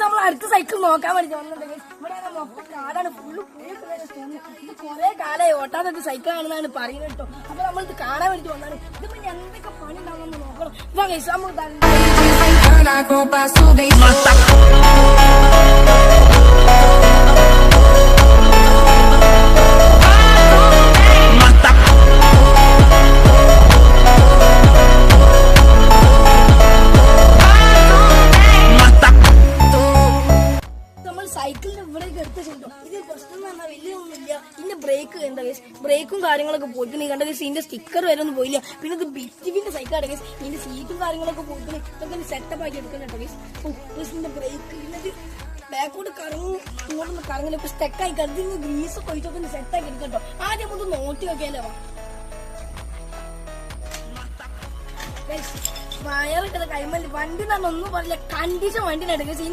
നമ്മൾ അടുത്ത സൈക്കിൾ നോക്കാൻ വേണ്ടി വന്നിട്ടുണ്ടെങ്കിൽ ഇവിടെ മൊത്തം കാടാണ് ഫുള്ള് കുറെ കാലമായി ഓട്ടാത്ത സൈക്കിൾ ആണെന്നാണ് പറയുന്നത് കേട്ടോ. അപ്പൊ നമ്മൾ ഇത് കാണാൻ വേണ്ടി വന്നാണ്. ഇതിപ്പോ എന്തൊക്കെ പണി ഉണ്ടാവുമെന്ന് നോക്കണം. സൈക്കിളിന്റെ ഇവിടേക്ക് എടുത്ത് ചെയ്തോ. ഇത് പ്രശ്നം എന്ന് പറഞ്ഞാൽ വലിയൊന്നുമില്ല. ഇതിന്റെ ബ്രേക്ക് എന്താ കേസ്, ബ്രേക്കും കാര്യങ്ങളൊക്കെ പോയിട്ടുണ്ട്. കണ്ട കേസ് ഇതിന്റെ സ്റ്റിക്കർ വരെ ഒന്നും പോയില്ല. പിന്നെ ഇത് ബിറ്റിന്റെ സൈക്കിളാണ് കേസ്. ഇതിന്റെ സീറ്റും കാര്യങ്ങളൊക്കെ പോയിട്ടുണ്ട്. ഇതൊക്കെ സെറ്റപ്പ് ആക്കി എടുക്കണം കേട്ടോ കേസ്. ഇതിന്റെ ബ്രേക്ക് ഇതിന്റെ ബാക്കോട്ട് കറങ്ങും, ഇങ്ങോട്ടൊന്ന് കറങ്ങില്ല. ഇപ്പൊ സ്റ്റെക്കായി കരുതി ഗ്രീസ് കൊയിച്ചൊക്കെ സെറ്റാക്കി എടുക്കട്ടോ. ആദ്യം നമുക്ക് നോട്ടി വെക്കാലോ. വയറൊക്കെ കൈമല്ലി വണ്ടി തന്നെ ഒന്നും പറയില്ല. കണ്ടീഷൻ വണ്ടി നടക്കുക. ഇതിന്റെ